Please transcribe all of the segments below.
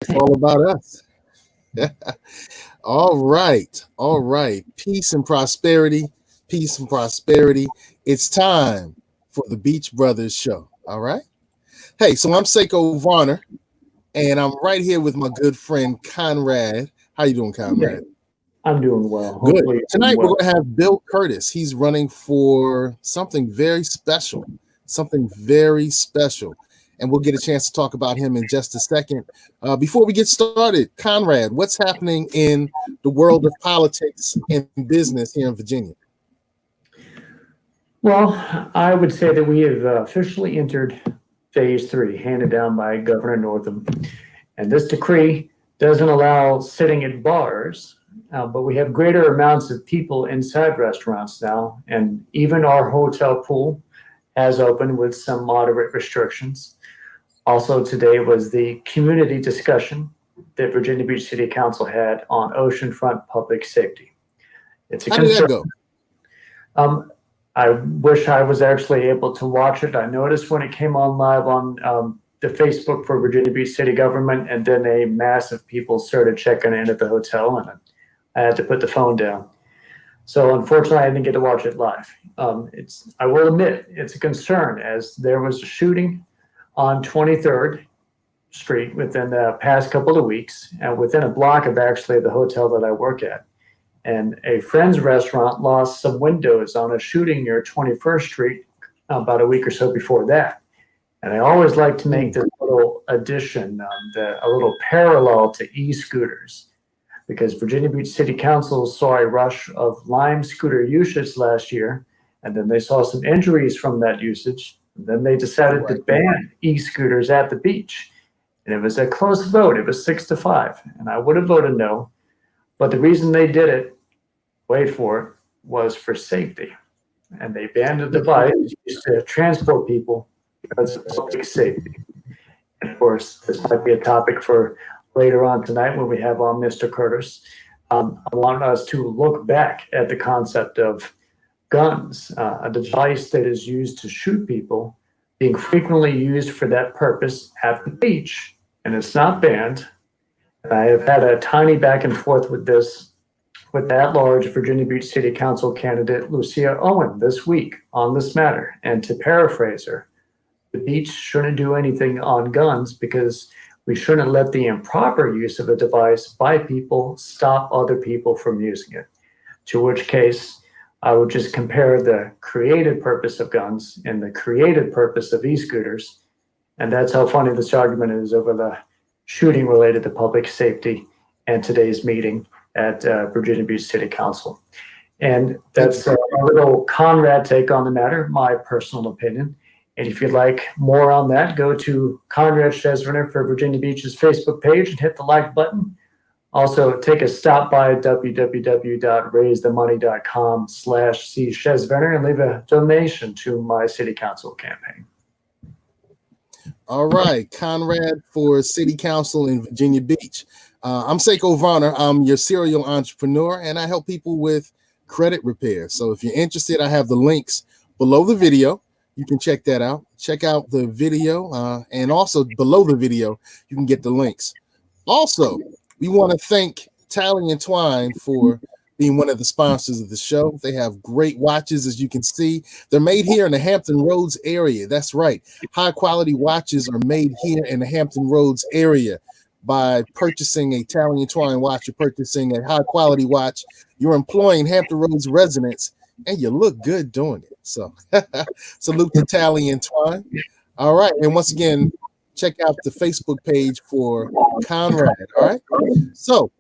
It's all about us. All right. All right. Peace and prosperity. Peace and prosperity. It's time for the Beach Brothers show. All right. Hey, so I'm Seko Varner, and I'm right here with my good friend Conrad. How you doing, Yeah, Conrad? I'm doing well. Good. Hopefully, you're doing Tonight we're well. going to have Bill Curtis. He's running for something very special. Something very special. And we'll get a chance to talk about him in just a second. Before we get started, Conrad, what's happening in the world of politics and business here in Virginia? Well, I would say that we have officially entered phase three, handed down by Governor Northam. And this decree doesn't allow sitting at bars, but we have greater amounts of people inside restaurants now. And even our hotel pool has opened with some moderate restrictions. Also, today was the community discussion that Virginia Beach City Council had on oceanfront public safety. It's a How did that concern. go? Um, I wish I was actually able to watch it. I noticed when it came on live on the Facebook for Virginia Beach City Government, and then a mass of people started checking in at the hotel, and I had to put the phone down. So unfortunately, I didn't get to watch it live. I will admit, it's a concern as there was a shooting on 23rd Street within the past couple of weeks, and within a block of actually the hotel that I work at. And a friend's restaurant lost some windows on a shooting near 21st Street about a week or so before that. And I always like to make this little addition, a little parallel to e-scooters, because Virginia Beach City Council saw a rush of Lime scooter usage last year, and then they saw some injuries from that usage. And then they decided to Right. ban e-scooters at the beach. And it was a close vote. It was 6-5. And I would have voted no. But the reason they did it, wait for it, was for safety. And they banned a device used to transport people because of public safety. And of course, this might be a topic for later on tonight when we have on Mr. Curtis. I want us to look back at the concept of guns, a device that is used to shoot people, being frequently used for that purpose at the beach, and it's not banned. And I have had a tiny back and forth with this with at-large Virginia Beach City Council candidate Lucia Owen this week on this matter. And to paraphrase her, the beach shouldn't do anything on guns because we shouldn't let the improper use of a device by people stop other people from using it. To which case, I would just compare the created purpose of guns and the created purpose of e-scooters. And that's how funny this argument is over the shooting related to public safety and today's meeting at Virginia Beach City Council. And that's a little Conrad take on the matter, my personal opinion. And if you'd like more on that, go to Conrad Schesventer for Virginia Beach's Facebook page and hit the like button. Also, take a stop by www.raisethemoney.com/C Schesventer and leave a donation to my city council campaign. All right. Conrad for City Council in Virginia Beach. I'm Seko Varner. I'm your serial entrepreneur, and I help people with credit repair. So if you're interested, I have the links below the video. You can check that out. Check out the video, and also below the video, you can get the links. Also, we want to thank Tally and Twine for being one of the sponsors of the show. They have great watches, as you can see. They're made here in the Hampton Roads area. That's right. High quality watches are made here in the Hampton Roads area. By purchasing a Tally and Twine watch, you're purchasing a high quality watch. You're employing Hampton Roads residents, and you look good doing it. So salute to Tally and Twine. All right. And once again, check out the Facebook page for Conrad. All right. So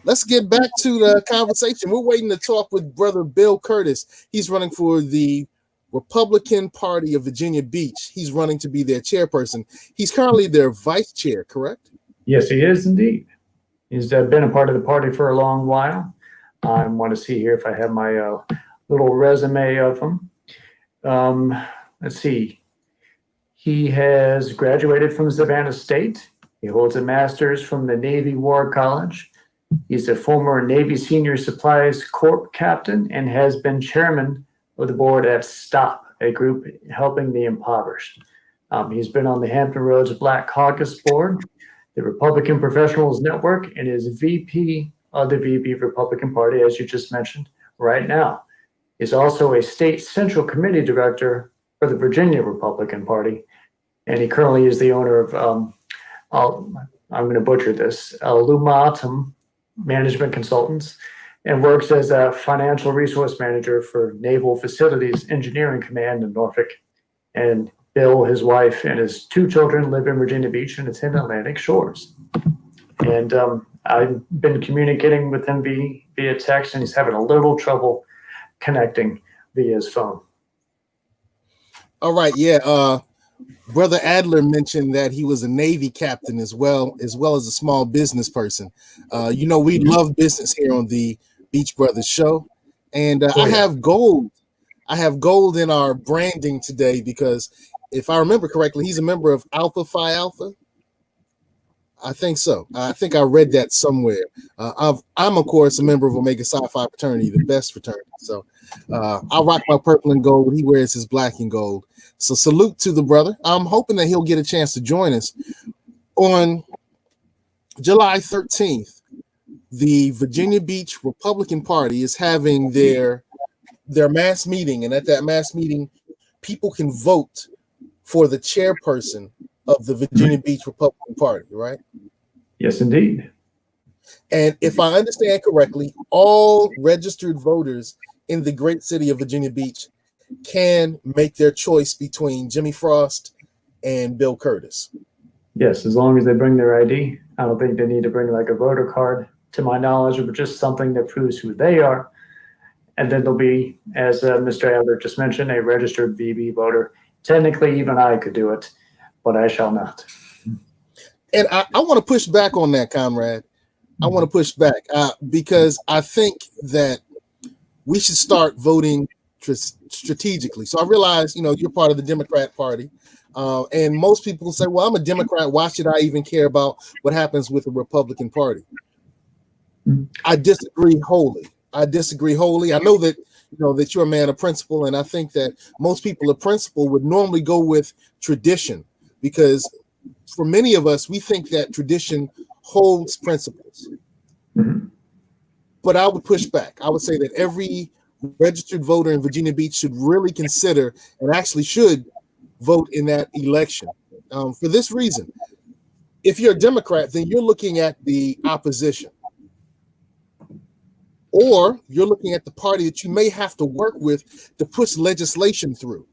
let's get back to the conversation. We're waiting to talk with brother Bill Curtis. He's running for the Republican Party of Virginia Beach. He's running to be their chairperson. He's currently their vice chair, correct? Yes, he is indeed. He's been a part of the party for a long while. I want to see here if I have my little resume of him. Let's see. He has graduated from Savannah State. He holds a master's from the Navy War College. He's a former Navy Senior Supplies Corps captain and has been chairman of the board at STOP, a group helping the impoverished. He's been on the Hampton Roads Black Caucus board the Republican Professionals Network, and is VP of the VB Republican Party, as you just mentioned, right now. He's also a state central committee director for the Virginia Republican Party, and he currently is the owner of, I'm going to butcher this, Lumatum Management Consultants, and works as a financial resource manager for Naval Facilities Engineering Command in Norfolk. And Bill, his wife, and his 2 children live in Virginia Beach and its Atlantic shores. And I've been communicating with him via text, and he's having a little trouble connecting via his phone. All right, yeah. Brother Adler mentioned that he was a Navy captain as well as a small business person. We love business here on the Beach Brothers show, and I have gold. I have gold in our branding today because, if I remember correctly, he's a member of Alpha Phi Alpha. I think so. I think I read that somewhere. I'm, of course, a member of Omega Psi Phi fraternity, the best fraternity. So I rock my purple and gold. He wears his black and gold. So salute to the brother. I'm hoping that he'll get a chance to join us. On July 13th, the Virginia Beach Republican Party is having their mass meeting. And at that mass meeting, people can vote for the chairperson of the Virginia Beach Republican Party, right? Yes, indeed. And if I understand correctly, all registered voters in the great city of Virginia Beach can make their choice between Jimmy Frost and Bill Curtis. Yes, as long as they bring their ID. I don't think they need to bring like a voter card, to my knowledge, but just something that proves who they are. And then there'll be, as Mr. Adler just mentioned, a registered VB voter. Technically, even I could do it, but I shall not. And I want to push back on that, Conrad. I want to push back because I think that we should start voting strategically. So I realize, you're part of the Democrat Party. And most people say, well, I'm a Democrat. Why should I even care about what happens with the Republican Party? I disagree wholly. I know that, that you're a man of principle. And I think that most people of principle would normally go with tradition, because for many of us, we think that tradition holds principles. But I would push back. I would say that every registered voter in Virginia Beach should really consider and actually should vote in that election. For this reason, if you're a Democrat, then you're looking at the opposition, or you're looking at the party that you may have to work with to push legislation through.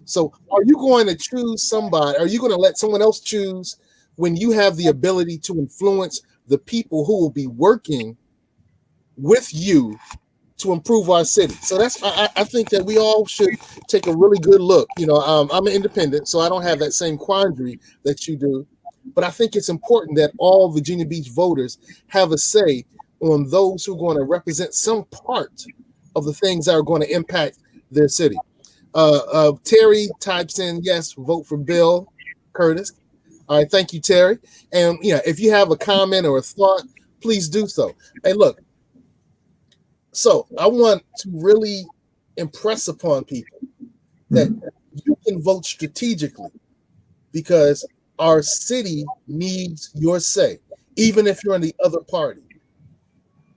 So are you going to choose somebody? Are you going to let someone else choose when you have the ability to influence the people who will be working with you to improve our city? So I think that we all should take a really good look. I'm an independent, so I don't have that same quandary that you do. But I think it's important that all Virginia Beach voters have a say on those who are going to represent some part of the things that are going to impact their city. Terry types in, yes, vote for Bill Curtis. All right, thank you, Terry. And if you have a comment or a thought, please do so. Hey, look, so I want to really impress upon people that you can vote strategically, because our city needs your say. Even if you're in the other party,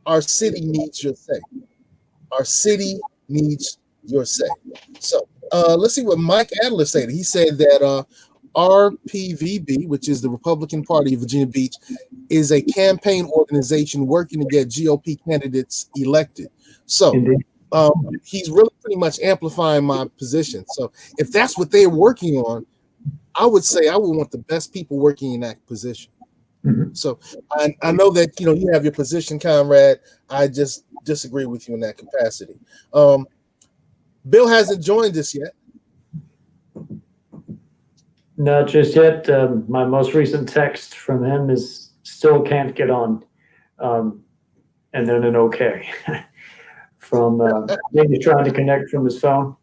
our city needs your say. Our city needs your say. So let's see what Mike Adler said. He said that RPVB, which is the Republican Party of Virginia Beach, is a campaign organization working to get GOP candidates elected. So he's really pretty much amplifying my position. So if that's what they're working on, I would say I would want the best people working in that position. So I know that you have your position, Conrad. I just disagree with you in that capacity. Bill hasn't joined us yet. Not just yet. My most recent text from him is still can't get on, and then an okay from maybe trying to connect from his phone,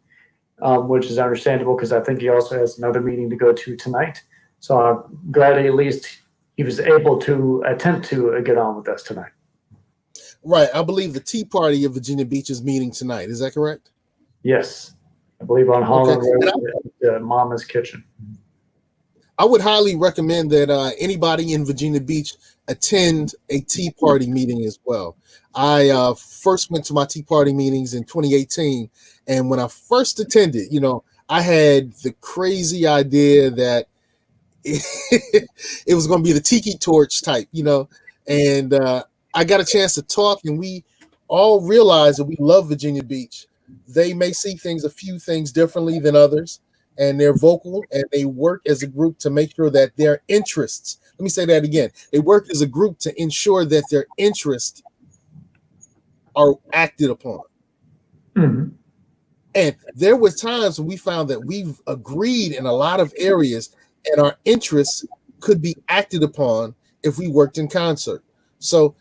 which is understandable because I think he also has another meeting to go to tonight. So I'm glad at least he was able to attempt to get on with us tonight. Right. I believe the Tea Party of Virginia Beach is meeting tonight. Is that correct? Yes. I believe on Holland Road at Mama's Kitchen. I would highly recommend that anybody in Virginia Beach attend a Tea Party meeting as well. I first went to my Tea Party meetings in 2018, and when I first attended, I had the crazy idea that it was going to be the tiki torch type, and I got a chance to talk, and we all realized that we love Virginia Beach. They may see a few things differently than others, and they're vocal and they work as a group to make sure that their interests, let me say that again, they work as a group to ensure that their interests are acted upon. Mm-hmm. And there were times when we found that we've agreed in a lot of areas and our interests could be acted upon if we worked in concert. So,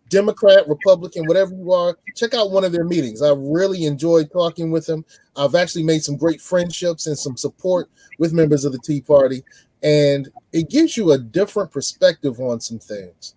Democrat, Republican, whatever you are, check out one of their meetings. I really enjoyed talking with them. I've actually made some great friendships and some support with members of the Tea Party. And it gives you a different perspective on some things.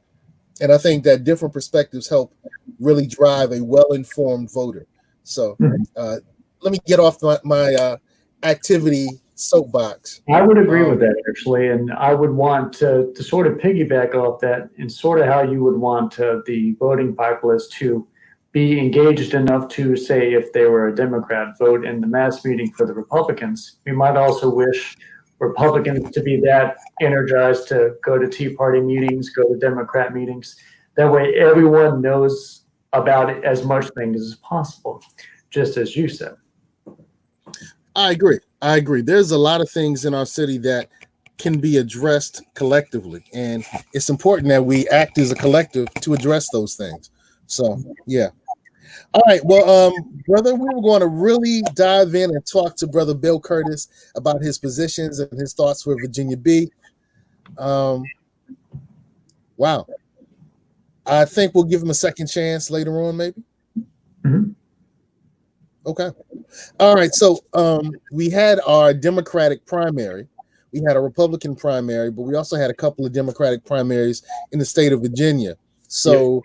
And I think that different perspectives help really drive a well-informed voter. So let me get off my activity soapbox. I would agree with that, actually, and I would want to sort of piggyback off that and sort of how you would want the voting populace to be engaged enough to say if they were a Democrat, vote in the mass meeting for the Republicans. We might also wish Republicans to be that energized to go to Tea Party meetings, go to Democrat meetings. That way everyone knows about it as much things as possible, just as you said. I agree. There's a lot of things in our city that can be addressed collectively, and it's important that we act as a collective to address those things. So, yeah. All right. Well, brother, we were going to really dive in and talk to Brother Bill Curtis about his positions and his thoughts for Virginia Beach. Wow. I think we'll give him a second chance later on, maybe. Mm-hmm. Okay. All right. So we had our Democratic primary. We had a Republican primary, but we also had a couple of Democratic primaries in the state of Virginia. So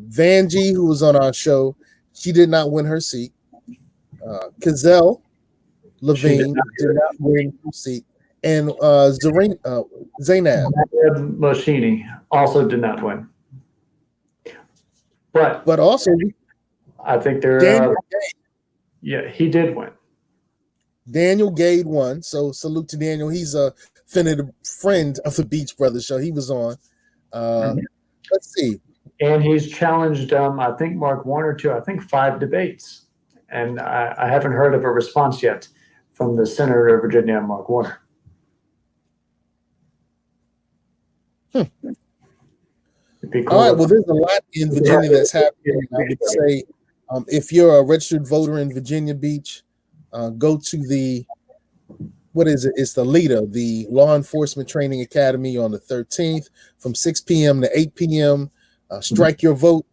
Vanjie, who was on our show, she did not win her seat. Kazelle Levine did not win her seat. And Zainab Moshini also did not win. But also, I think he did win. Daniel Gade won. So salute to Daniel. He's a friend of the Beach Brothers show. He was on. Let's see. And he's challenged, I think, Mark Warner to, 5 debates. And I haven't heard of a response yet from the Senator of Virginia, Mark Warner. All right. Well, there's a lot in Virginia that's happening. I would say if you're a registered voter in Virginia Beach, go to the, what is it? It's the LEADA, the Law Enforcement Training Academy, on the 13th from 6 p.m. to 8 p.m. Strike your vote.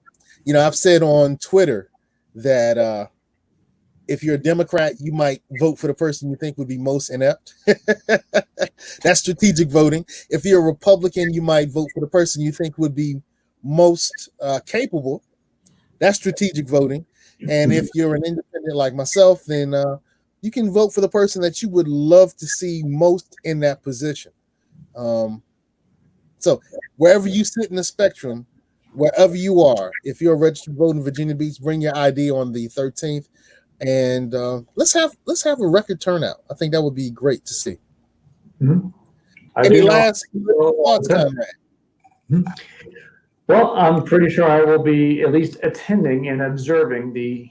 I've said on Twitter that if you're a Democrat, you might vote for the person you think would be most inept. That's strategic voting. If you're a Republican, you might vote for the person you think would be most capable. That's strategic voting. And if you're an independent like myself, then you can vote for the person that you would love to see most in that position. So wherever you sit in the spectrum, wherever you are, if you're a registered voter in Virginia Beach, bring your ID on the 13th. And let's have a record turnout. I think that would be great to see. Mm-hmm. Any last thoughts, Conrad? Mm-hmm. Well, I'm pretty sure I will be at least attending and observing the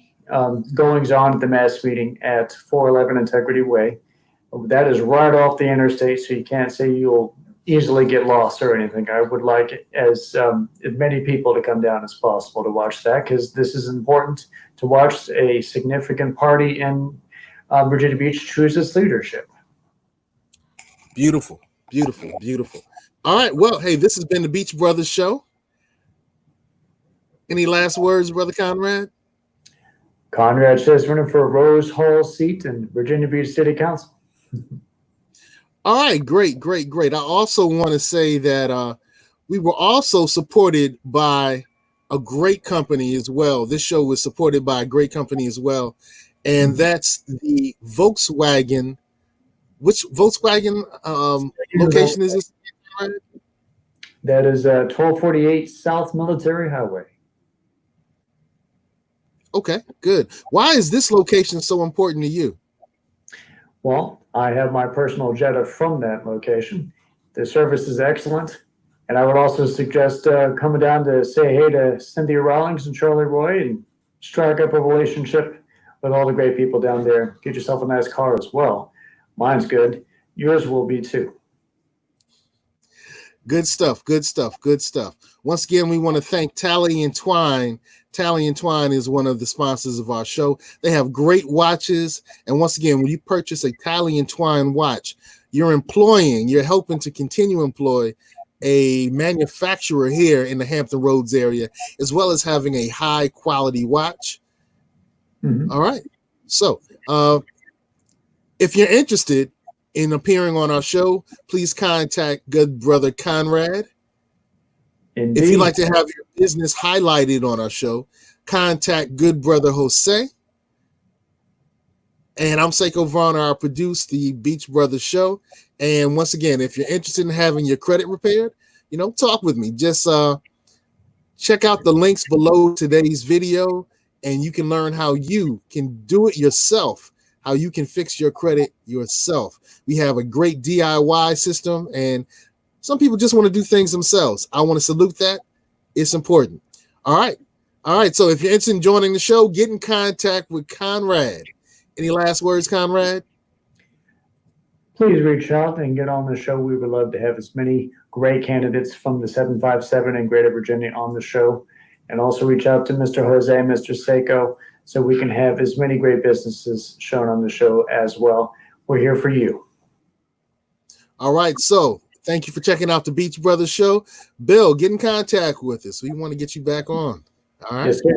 goings on at the mass meeting at 411 Integrity Way. That is right off the interstate, so you can't say you'll easily get lost or anything. I would like as many people to come down as possible to watch that, because this is important to watch a significant party in Virginia Beach choose its leadership. Beautiful. All right. Well, hey, this has been the Beach Brothers Show. Any last words, Brother Conrad? Conrad Schesventer for Rose Hall seat in Virginia Beach City Council. All right, great. I also want to say that we were also supported by a great company as well. This show was supported by a great company as well, and that's the Volkswagen Which Volkswagen location is this? That is 1248 South Military Highway. Okay, good. Why is this location so important to you? Well, I have my personal Jetta from that location. The service is excellent. And I would also suggest coming down to say hey to Cynthia Rawlings and Charlie Roy and strike up a relationship with all the great people down there. Get yourself a nice car as well. Mine's good. Yours will be too. Good stuff, good stuff, good stuff. Once again, we want to thank Tally and Twine. Tally and Twine is one of the sponsors of our show. They have great watches. And once again, when you purchase a Tally and Twine watch, you're helping to continue to employ a manufacturer here in the Hampton Roads area, as well as having a high quality watch. Mm-hmm. All right. So if you're interested in appearing on our show, please contact good brother Conrad. Indeed. If you'd like to have your business highlighted on our show, contact good brother Jose. And I'm Seko Varner. I produce the Beach Brothers show. And once again, if you're interested in having your credit repaired, talk with me. Just check out the links below today's video, and you can learn how you can do it yourself, how you can fix your credit yourself. We have a great DIY system, and some people just want to do things themselves. I want to salute that. It's important. All right. So if you're interested in joining the show, get in contact with Conrad. Any last words, Conrad? Please reach out and get on the show. We would love to have as many great candidates from the 757 in Greater Virginia on the show. And also reach out to Mr. Jose, Mr. Seko, so we can have as many great businesses shown on the show as well. We're here for you. All right. So thank you for checking out the Beach Brothers show. Bill, get in contact with us. We want to get you back on. All right. Yes, sir.